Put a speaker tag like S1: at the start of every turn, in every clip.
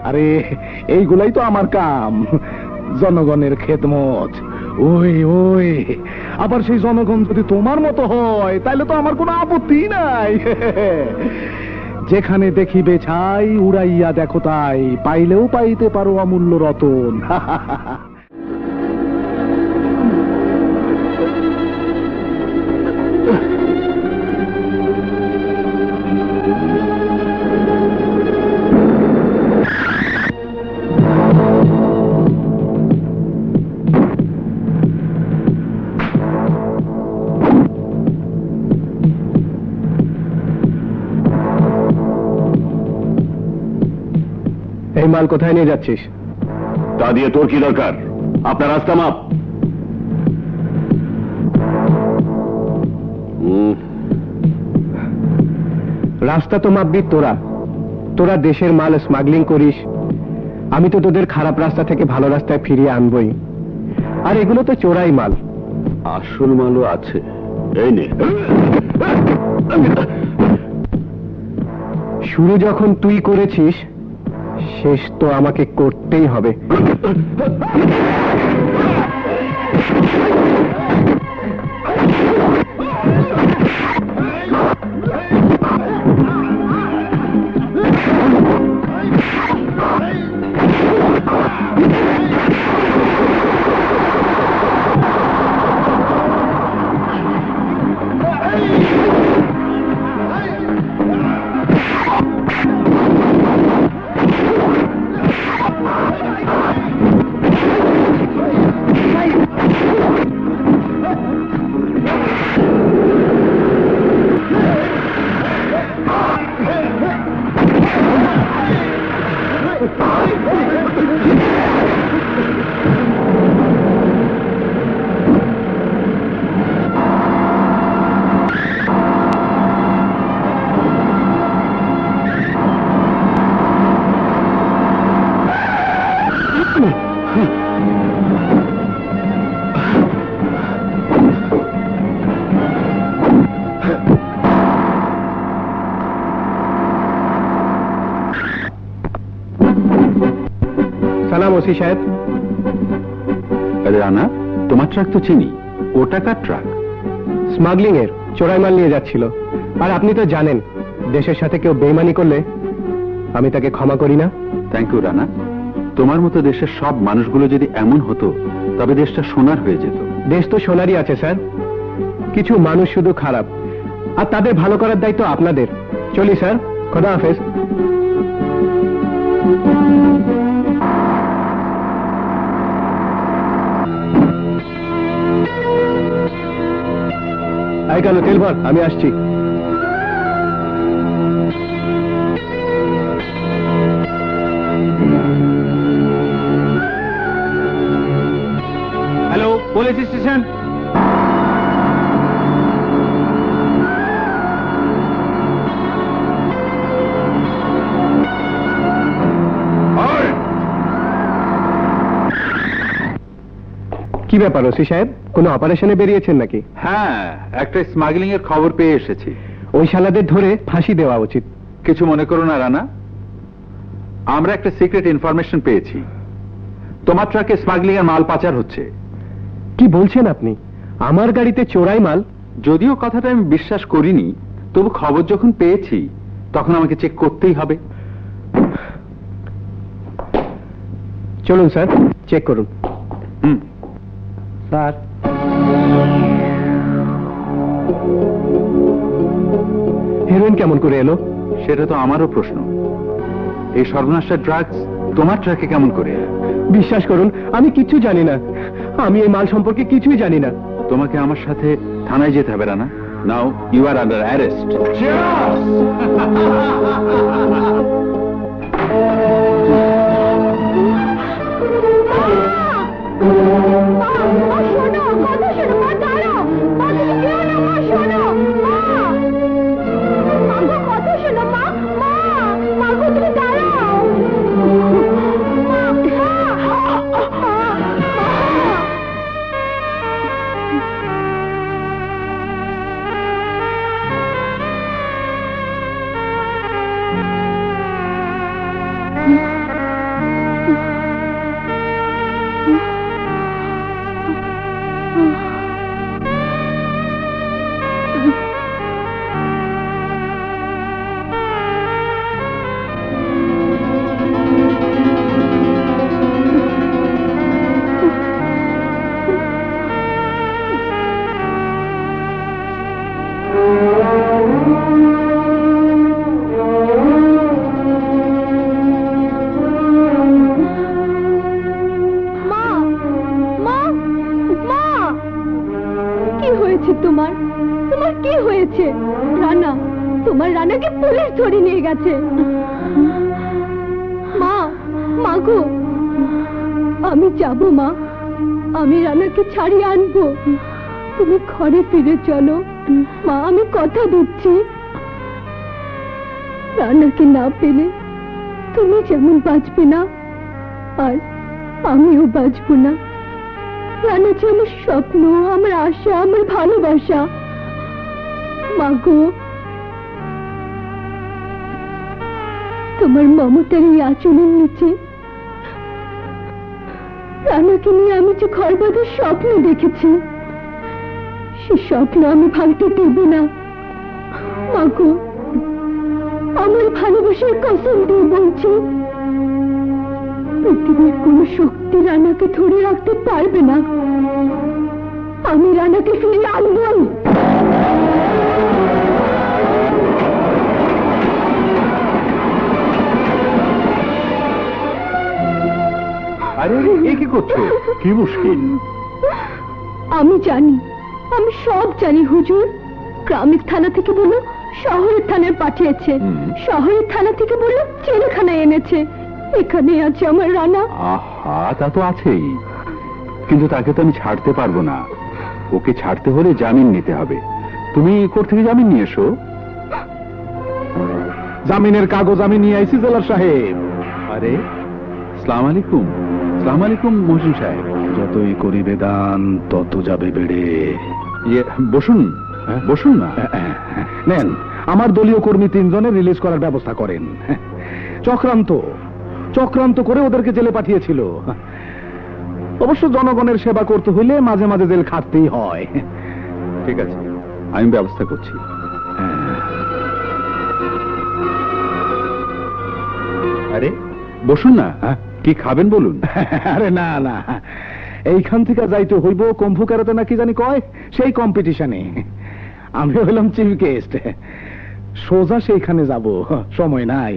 S1: আরে এইগুলাই তো আমার কাম, জনগণের খেদমত। ওই ওই আবার সেই জনগণ যদি তোমার মতো হয় তাহলে তো আমার কোনো আপত্তি নাই। যেখানে দেখিবে ছাই উড়াইয়া দেখো তাই, পাইলেও পাইতে পারো অমূল্য রতন। এই মাল কোথায় নিয়ে যাচ্ছিস?
S2: তা দিয়ে তোর কি দরকার? আপনার রাস্তা মাপ।
S1: রাস্তা তো মাপবি তোরা, তোরা দেশের মাল স্মাগলিং করিস, আমি তো তোদের খারাপ রাস্তা থেকে ভালো রাস্তায় ফিরিয়ে আনবই। আর এগুলো তো চোরাই মাল।
S2: আসল মালও আছে, এই নে।
S1: শুরু যখন তুই করেছিস, শেষ তো আমাকে করতেই হবে। সালাম ওসি সাহেব।
S2: আরে রানা, তোমার ট্রাক তো চিনি, ওটা কার ট্রাক?
S1: স্মাগলিং এর চোরাই মাল নিয়ে যাচ্ছিল। আর আপনি তো জানেন, দেশের সাথে কেউ বেইমানি করলে আমি তাকে ক্ষমা করি না।
S2: Thank you Rana. তোমার মতো দেশের সব মানুষগুলো যদি এমন হতো তবে দেশটা সোনার হয়ে যেত।
S1: দেশ তো সোনারই আছে স্যার, কিছু মানুষ শুধু খারাপ, আর তাদের ভালো করার দায়িত্ব আপনাদের। চলি স্যার, খোদা হাফেজ। আই কেন তেল ভর, আমি আসছি। Hello, police station. কি ব্যাপার ওসি সাহেব, কোনো অপারেশনে বেরিয়েছেন নাকি?
S2: হ্যাঁ, একটা স্মাগলিং এর খবর পেয়ে এসেছি।
S1: ওই শালাদের ধরে ফাঁসি দেওয়া উচিত।
S2: কিছু মনে করো না রানা, আমরা একটা সিক্রেট ইনফরমেশন পেয়েছি, তোমার ট্রাকে স্মাগলিং এর মাল পাচার হচ্ছে।
S1: কি বলছেন আপনি? আমার গাড়িতে চোরাই মাল?
S2: যদিও কথাটা আমি বিশ্বাস করিনি, তবু খবর যখন পেয়েছি তখন আমাকে চেক করতেই হবে।
S1: চলুন স্যার, চেক করুন। স্যার, হেরোইন কেমন করে এলো?
S2: সেটা তো আমারও প্রশ্ন। এই সর্বনাশা ড্রাগস তোমার ট্রাকে কেমন করে?
S1: বিশ্বাস করুন, আমি কিচ্ছু জানি না। আমি এই মাল সম্পর্কে কিছুই জানি না।
S2: তোমাকে আমার সাথে থানায় যেতে হবে Rana. Now you are under arrest.
S3: ধরে নিয়ে গেছে। মা, মাগো, আমি যাব মা, আমি রানাকে ছাড়িয়ে আনবো। তুমি ঘরে ফিরে চলো মা, আমি কথা দিচ্ছি। রানাকে না পেলে তুমি যেমন বাঁচবে না, আর আমিও বাঁচবো না। রানা যে আমার স্বপ্ন, আমার আশা, আমার ভালোবাসা। মাগো, তোমার মমতার এই আঁচলের নিচে রানাকে নিয়ে আমি যে ঘর বাঁধার স্বপ্ন দেখেছি, সে স্বপ্ন আমি ভাঙতে দেব না। মাগো, আমার ভালোবাসার কসম দিয়ে বলছি, পৃথিবীর কোন শক্তি রানাকে ধরে রাখতে পারবে না। আমি রানাকে ফিরে আনবই।
S2: আরে এ কি করছো? কি মুশকিল?
S3: আমি জানি, আমি সব জানি হুজুর। গ্রামের থানা থেকে বলল শহরের থানায় পাঠিয়েছে, শহরের থানা থেকে বলল জেলখানায় এনেছে। এখানে আছে আমার রানা।
S2: আহা, তা তো আছেই, কিন্তু তাকে তো আমি ছাড়তে পারবো না। ওকে ছাড়তে হলে জামিন নিতে হবে। তুমি কোর্ট থেকে জামিন নিয়ে এসো।
S1: জামিনের কাগজ আমি নিয়ে আইছি জেলার সাহেব।
S2: আরে, সালাম আলাইকুম। সালাম আলাইকুম মহসিন সাহেব।
S1: যতই করিবে দান তত যাবে বেড়ে।
S2: বসুন, বসুন না।
S1: নেন, আমার দলীয় কর্মী 3 জনের রিলিজ করার ব্যবস্থা করেন। চক্রান্ত করে ওদেরকে জেলে পাঠিয়েছিল। অবশ্য জনগণের সেবা করতে হইলে মাঝে মাঝে জেল খাটতেই হয়।
S2: ঠিক আছে, আমি ব্যবস্থা করছি। আরে বসুন না, কি খাবেন বলুন।
S1: আরে না না, এইখান থেকে যাইতে হইব কুম্ভ কেরাতে নাকি জানি কয়, সেই কম্পিটিশনে আমি হইলাম চিফ গেস্ট। সোজা সেইখানে যাব, সময় নাই।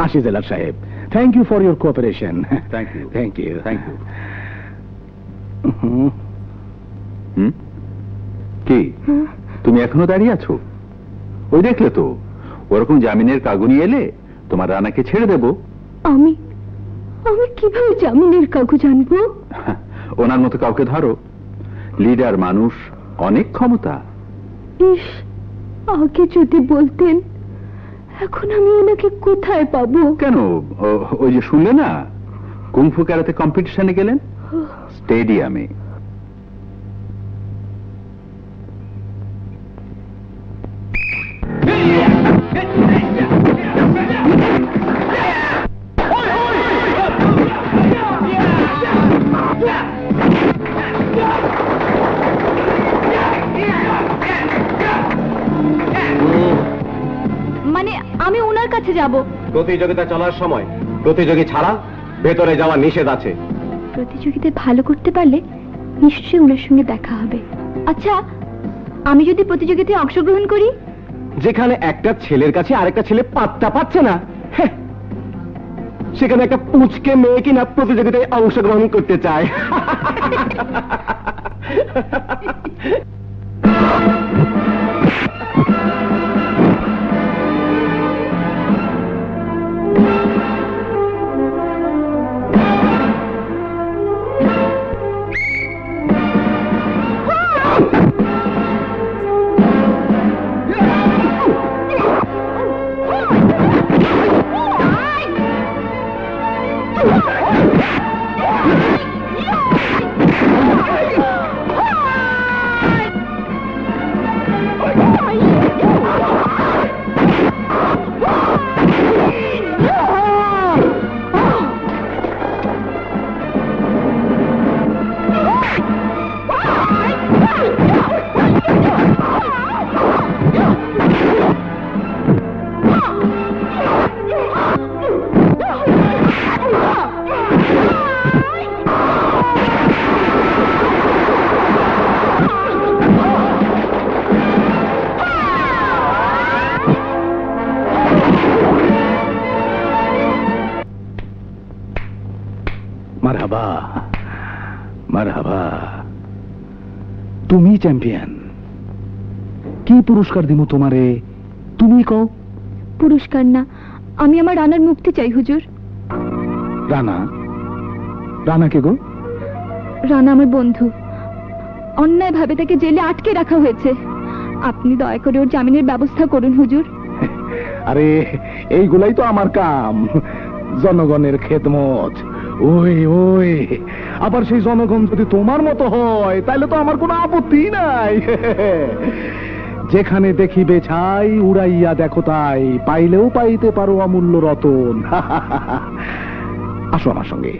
S1: আসি জেলার সাহেব। Thank you for your cooperation.
S2: Thank you,
S1: thank you,
S2: thank you. কি তুমি এখনো দাঁড়িয়ে আছো? ওই দেখলে তো, ওরকম জামিনের কাগজ নিয়ে এলে তোমার রানাকে ছেড়ে দেব।
S3: আমি কিভাবে জামিনের কাগজ আনবো?
S2: ওনার মতো কাউকে ধরো, লিডার মানুষ, অনেক ক্ষমতা।
S3: ইস, আগে যদি বলতেন। এখন আমি ওনাকে কোথায় পাবো?
S2: কেন, ওই যে শুনলে না, কুংফু ক্যারাতে কম্পিটিশনে গেলেন স্টেডিয়ামে।
S3: মানে আমি ওনার কাছে যাব?
S4: প্রতিযোগিতা চলার সময় প্রতিযোগী ছাড়া ভেতরে যাওয়া নিষেধ আছে।
S3: প্রতিযোগিতায় ভালো করতে পারলে নিশ্চয়ই ওনার সঙ্গে দেখা হবে। আচ্ছা, আমি যদি প্রতিযোগিতায় অংশগ্রহণ করি?
S4: যেখানে একটা ছেলের কাছে আরেকটা ছেলে পাত্তা পাচ্ছে না, সেখানে একটা পুচকে মেয়ে কিনা প্রতিযোগিতায় অংশগ্রহণ করতে চায়।
S1: মারহাবা, মারহাবা। তুমি চ্যাম্পিয়ন। কি পুরস্কার দিব তোমারে, তুমি কও।
S3: পুরস্কার না, আমি আমার রানার মুক্তি চাই হুজুর।
S1: রানা? রানা কে গো?
S3: রানা আমার বন্ধু, অন্যায়ভাবে তাকে জেলে আটকে রাখা হয়েছে। আপনি দয়া করে ওর জামিনের ব্যবস্থা করুন হুজুর।
S1: আরে এইগুলাই তো আমার কাম, জনগণের খেদমত। ওই ওই আবার সেই জনগণ যদি তোমার মতো হয় তাহলে তো আমার কোনো আপত্তি নাই। যেখানে দেখিবে ছাই উড়াইয়া দেখো তাই, পাইলেও পাইতে পারো অমূল্য রতন। আসো আমার সঙ্গে।